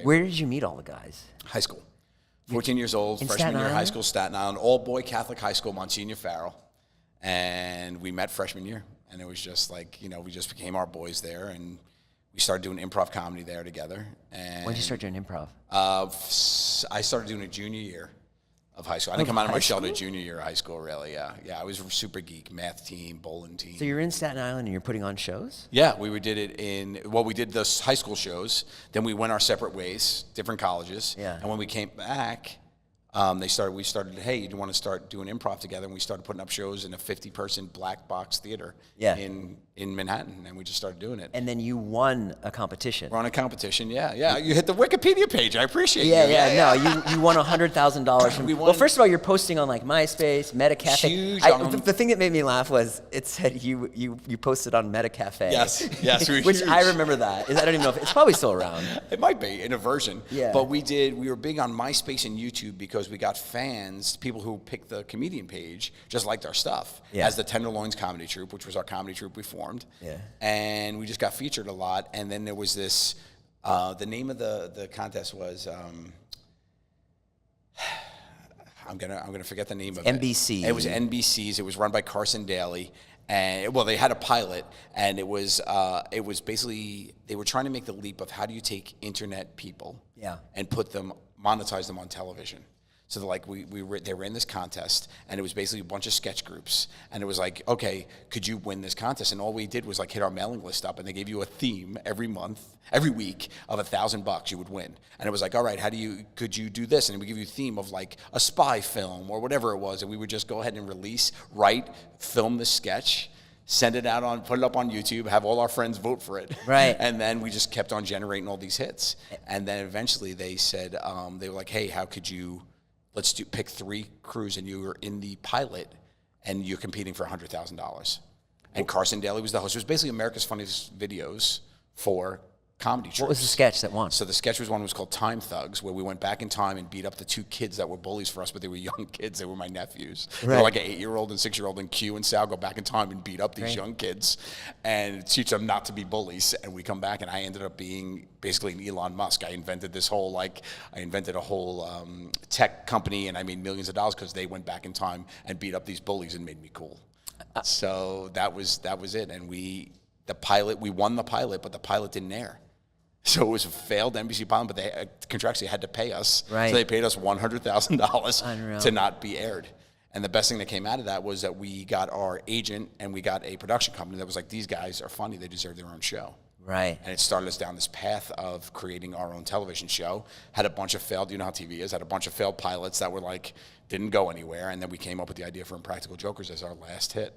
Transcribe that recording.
Where did you meet all the guys? High school. 14 years old, In freshman Staten year of high Island? school, Staten Island, all-boy Catholic high school, Monsignor Farrell. And we met freshman year. And it was just like, we just became our boys there. And we started doing improv comedy there together. And When did you start doing improv? I started doing it junior year of high school. I didn't come out of my shell to junior year of high school, really, yeah. Yeah, I was a super geek, math team, bowling team. So you're in Staten Island and you're putting on shows? Yeah, we did it we did the high school shows. Then we went our separate ways, different colleges. Yeah. And when we came back, we started, hey, you want to start doing improv together? And we started putting up shows in a 50-person black box theater in Manhattan, and we just started doing it. And then you won a competition. We're on a competition, yeah. You hit the Wikipedia page. I appreciate you. No, you won $100,000 from. We won. Well, first of all, you're posting on like MySpace, MetaCafe. Huge. The thing that made me laugh was it said you posted on MetaCafe. Yes, which I remember that. I don't even know if it's probably still around. It might be in a version. Yeah. But we were big on MySpace and YouTube because we got fans, people who picked the comedian page, just liked our stuff. Yeah. As the Tenderloins Comedy Troupe, which was our comedy troupe we formed. Yeah. And we just got featured a lot. And then there was this, the name of the contest was, I'm gonna forget the name of NBC. It was NBC's. It was run by Carson Daly. And they had a pilot, and it was basically they were trying to make the leap of how do you take internet people and monetize them on television. So they ran this contest, and it was basically a bunch of sketch groups, and it was like, okay, could you win this contest? And all we did was like hit our mailing list up, and they gave you a theme every week of $1,000 you would win. And it was like, all right, could you do this? And we give you a theme of like a spy film or whatever it was, and we would just go ahead and film the sketch, send it out put it up on YouTube, have all our friends vote for it. Right. And then we just kept on generating all these hits. And then eventually they said, they were like, hey, how could you, pick 3 crews, and you were in the pilot, and you're competing for $100,000. And Carson Daly was the host. It was basically America's Funniest Videos for comedy troops. What was the sketch that won? So the sketch was called Time Thugs, where we went back in time and beat up the 2 kids that were bullies for us, but they were young kids. They were my nephews. Right. They were like an 8-year-old and 6-year-old, and Q and Sal go back in time and beat up these young kids and teach them not to be bullies. And we come back, and I ended up being basically an Elon Musk. I invented a whole tech company, and I made millions of dollars because they went back in time and beat up these bullies and made me cool. So that was it. And we won the pilot, but the pilot didn't air. So it was a failed NBC pilot, but they contractually had to pay us. Right. So they paid us $100,000 Unreal. to not be aired. And the best thing that came out of that was that we got our agent, and we got a production company that was like, these guys are funny, they deserve their own show. Right. And it started us down this path of creating our own television show. Had a bunch of failed, you know how TV is, had a bunch of failed pilots that were like, didn't go anywhere. And then we came up with the idea for Impractical Jokers as our last hit.